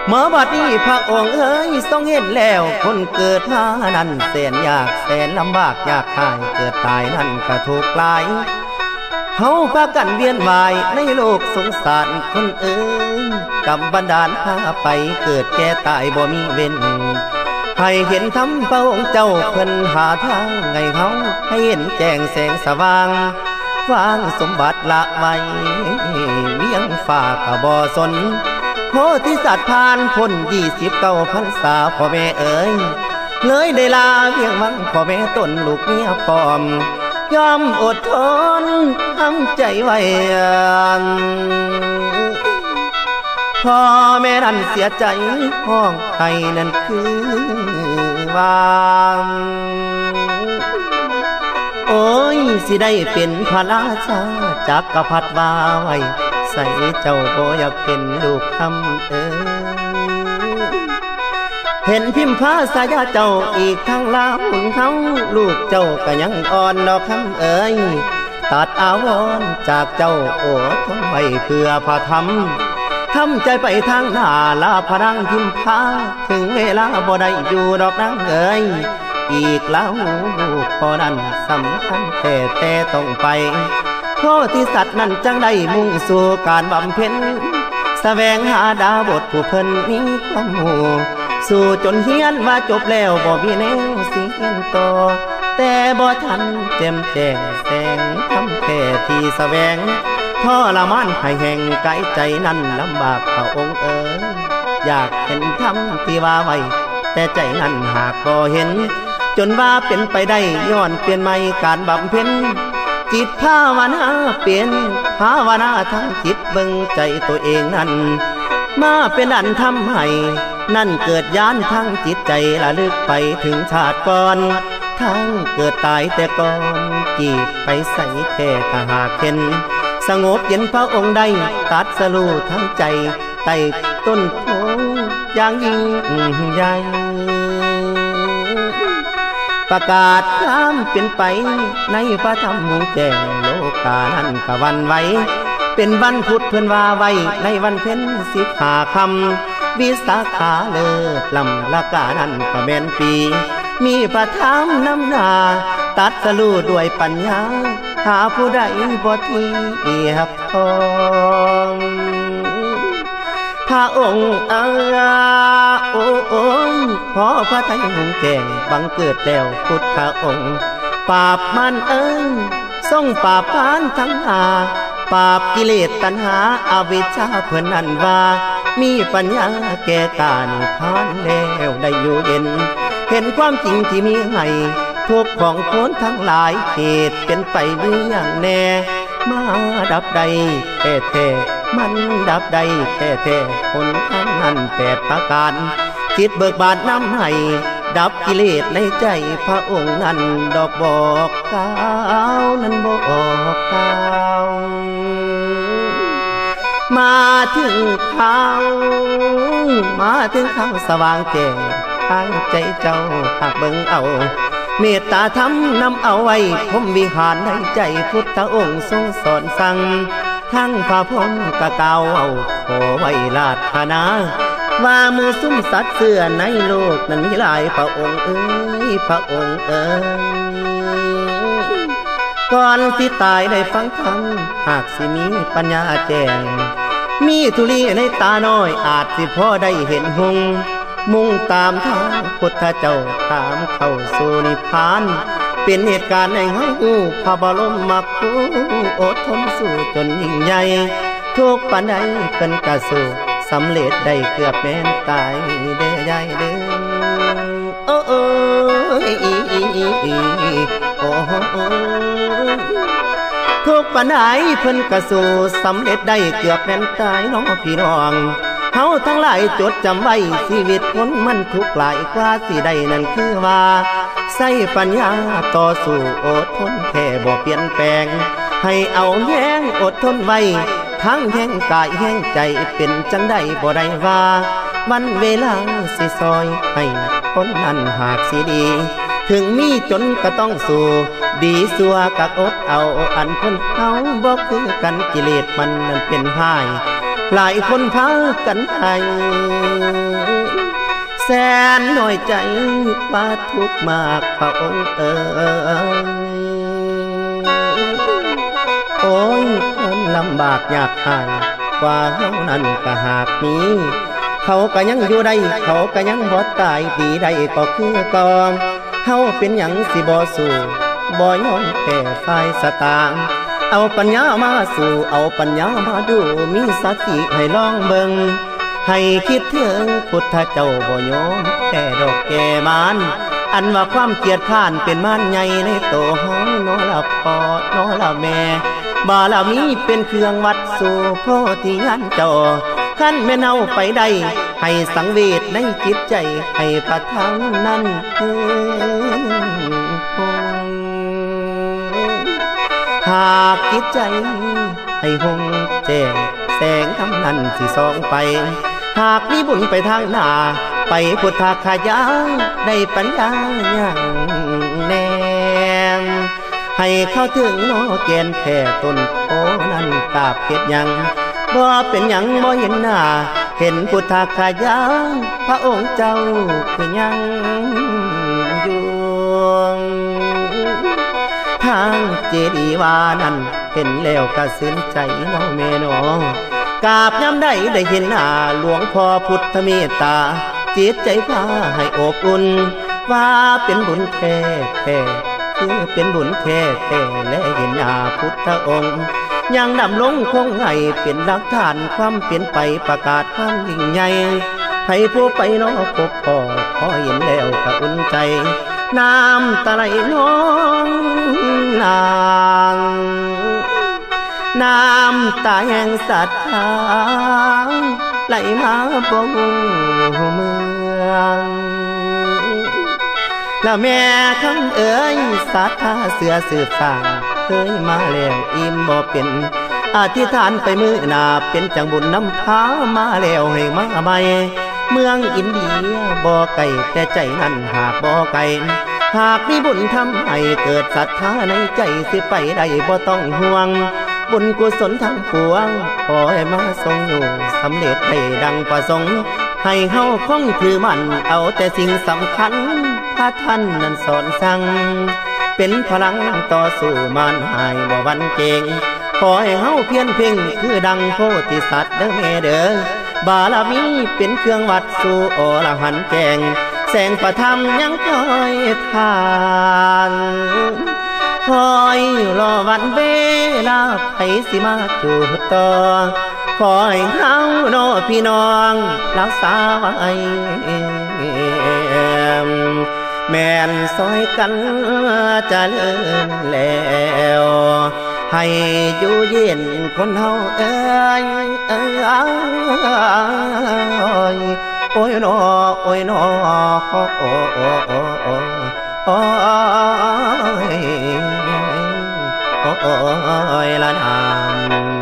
เมื่อบัดนี้พระองค์เอ๋ยทรงเห็นแล้วคนเกิดมานั้นแสนยากแสนลำบากยากหายเกิดตายนั้นก็ทุกข์หลายเฮาพากันเวียนวายในโลกสงสารคนเอ๋ยกำบันดาลพาไปเกิดแก่ตายบ่มีเว้นให้เห็นธรรมพระองค์เจ้าเพิ่นหาทางไงเฮาให้เห็นแจ้งแสงสว่างวางสมบัติละไว้เลี้ยงฝากกะบ่สนโพธิสัตว์ผ่านพ้น29 พรรษาพ่อแม่เอ๋ยเลยได้ลาเพียงวังพ่อแม่ตนลูกเมียพร้อมยอมอดทนทำใจไว้พ่อแม่นั้นเสียใจห้องไห้นั่นคือวางโอ้ยสิได้เป็นพระราชาจักรพรรดิว่าไว้ใส่เจ้าบ่อยากเป็นลูกคำเอ๋ยเห็นพิมพ์พาสายาเจ้าอีกทั้งลาหุ่นเขาลูกเจ้าก็ยังอ่อนดอกคำเอ๋ยตัดอาวรจากเจ้าโอ้ทนไว้เพื่อพระธรรมทำใจไปทางหน้าลาพรังพิมพาถึงเวลาบ่ได้อยู่ดอกนางเอ๋ยอีกแล้วลูกพอนั้นสำคัญแต่ต้องไปโพธิสัตว์นั้นจังได้มุ่งสู่การบำเพ็ญแสวงหาดาบทผู้เพิ่นมีความหูสู่จนเฮียนว่าจบแล้วบ่มีแนวสิเฮียนต่อแต่บ่ทันแจ่มแจ้งแสงทำแค่ที่แสวงทรมานให้แห่งกายใจนั้นลำบากพระองค์เอ๋ยอยากเห็นธรรมที่ว่าไว้แต่ใจนั้นหากบ่เห็นจนว่าเป็นไปได้ย้อนเปลี่ยนใหม่การบำเพ็ญจิตภาวนาเปลี่ยนภาวนาทั้งจิตเบิ่งใจตัวเองนั้นมาเป็นอันทำให้นั่นเกิดย้านทั้งจิตใจระลึกไปถึงชาติก่อนทั้งเกิดตายแต่ก่อนจีบไปใส่แค่กะหากเห็นสงบเย็นพระองค์ได้ตัดสรู้ทั้งใจใต้ต้นโพอย่างยิ่งใหญ่ประกาศข้ามเป็นไปในพระธรรมมุ่งแจ้งโลกานั้นกะวันไว้เป็นวันพุธเพิ่นว่าไว้ในวันเพ็ญ15 ค่ำวิสาขาเลิศลำละกานั้นกะแม่นปีมีพระธรรมนำหน้าตัดสรู้ด้วยปัญญาหาผู้ใดบ่ทีหับทองพระองค์โอ้ยพอพระทัยหงแก่งบังเกิดแล้วพุทธองค์ปราบมันทรงปราบพานทั้งหาปราบกิเลสตัณหาอวิชชาเพิ่นนั้นว่ามีปัญญาแก่การพานแล้วได้อยู่เย็นเห็นความจริงที่มีให้ทุกของคนทั้งหลายเหตุเป็นไปมีอย่างแน่มาดับใดแท้มันดับใดแท้คนทั้งนั้น8 ประการจิตเบิกบานนำให้ดับกิเลสในใจพระองค์นั้นดอกบอกกล่าวนั้นบอกกล่าวมาถึงข่าวสว่างแจ้งทางใจเจ้าหากเบิ่งเอาเมตตาธรรมนำเอาไว้พรหมวิหารในใจพุทธองค์ทรงสอนสั่งทั้งพระพรหมกะกล่าวเอาขอไว้ลาธนาว่ามือซุ่มสัตว์เสื่อในโลกนั้นมีหลายพระองค์เอ๋ยพระองค์เอ๋ยก่อนสิตายได้ฟังธรรมหากสิมีปัญญาแจ้งมีธุลีในตาน้อยอาจสิพอได้เห็นหงมุ่งตามทางพุทธเจ้าตามเข้าสู่นิพพานเป็นเหตุการณ์ในเฮาพระบรมมรรคอดทนสู้จนยิ่งใหญ่ทุกปานใดเพิ่นก็สู้สำเร็จได้เกือบแม้นตายเด้อยายเด้อโอ้ทุกปานใดเพิ่นก็สู้สำเร็จได้เกือบแม้นตายน้องพี่น้องเฮาทั้งหลายจดจำไว้ชีวิตคนมันทุกข์หลายกว่าสิได้นั่นคือว่าใส่ปัญญาต่อสู้อดทนแค่บ่เปลี่ยนแปลงให้เอาแย้งอดทนไว้ทั้งแห่งกายแห่งใจเป็นจังใดบ่ได้ว่าวันเวลาสิซอยให้คนนั้นหากสิดีถึงมีจนก็ต้องสู้ดีสัวกักอดเอาอันคนเฮาบ่คือกันกิเลสมันเป็นหาย หลายคนพากันให้แสนน้อยใจว่าทุกข์มากพระองค์โอ้ยคนลำบากยากหายกว่าเฮานั้นก็หากมีเขาก็ยังอยู่ได้เขาก็ยังบ่ตายดีได้ก็คือก่อนเฮาเป็นหยังสิบ่สู้บ่ยอมแพ้ฝ่ายสตางค์เอาปัญญามาสู่เอาปัญญามาดูมีสติให้ลองเบิ่งให้คิดถึงพุทธเจ้าบ่ยอมแก่ดอกแก่มานอันว่าความเกียจข้านเป็นม่านใหญ่ในโตเฮาน้อละพ่อน้อละแม่บารมีเป็นเครื่องวัดสู่โพธิญาณเจ้าขั้นแม่นเอาไปได้ให้สังเวชในจิตใจให้พระธรรมนั้นหากจิตใจให้หงแจ้งแสงธรรมนั้นสิส่องไปหากมีบุญไปทางหน้าไปพุทธคายาได้ปัญญาอย่างแนมให้เข้าถึงนอแกนแค่ต้นโพนั้นกาบเก็ดยังบ่เป็นหยังบ่เห็นหน้าเห็นพุทธคายาพระองค์เจ้าคือยังอยู่ทางเจดีย์วานั้นเห็นแล้วก็ซึ้งใจน้องแม่น้องกราบย้ำได้เห็นหน้าหลวงพ่อพุทธเมตตาจิตใจพาให้อบอุ่นว่าเป็นบุญแท้แท้คือเป็นบุญแท้แท้และเห็นหน้าพุทธองค์ยังนำลงคงให้เป็นหลักฐานความเปลี่ยนไปประกาศความยิ่งใหญ่ให้ผู้ไปน้อพบพอเห็นแล้วก็อุ่นใจน้ำตาไหลน้องนางน้ำตาแห่งศรัทธาไหลมาบ่งเมืองแล้วแม่คำเอ๋ยศรัทธาเสือสืบสร้างเคยมาแล้วอิ่มบ่เป็นอธิษฐานไปมือหน้าเป็นจังบุญน้ำพามาแล้วให้มาใหม่เมืองอินเดียบ่ไกลแต่ใจนั้นหากบ่ไกลหากมีบุญทำให้เกิดศรัทธาในใจสิไปได้บ่ต้องห่วงบุญกุศลทั้งปวงขอให้มาทรงอยู่สำเร็จให้ดังประสงค์ให้เฮาคงถือมั่นเอาแต่สิ่งสำคัญพระท่านนั้นสอนสั่งเป็นพลังต่อสู้มารหายบ่หวั่นเกรงขอให้เฮาเพียรเพ่งคือดังโพธิสัตว์เด้อแม่เด้อบารมีเป็นเครื่องวัดสู่อรหันต์แจ้งแสงประธรรมยังคอยทานคอยรอวันเวลาไผสิมาจูดต่อคอยเฮาโนพี่น้องรักษาไว้แม่นซอยกันเจริญแล้วให้อยู่เย็นคนเฮาเอ้ยโอ้ยนอโอ้ยนอโอ้ยละนาน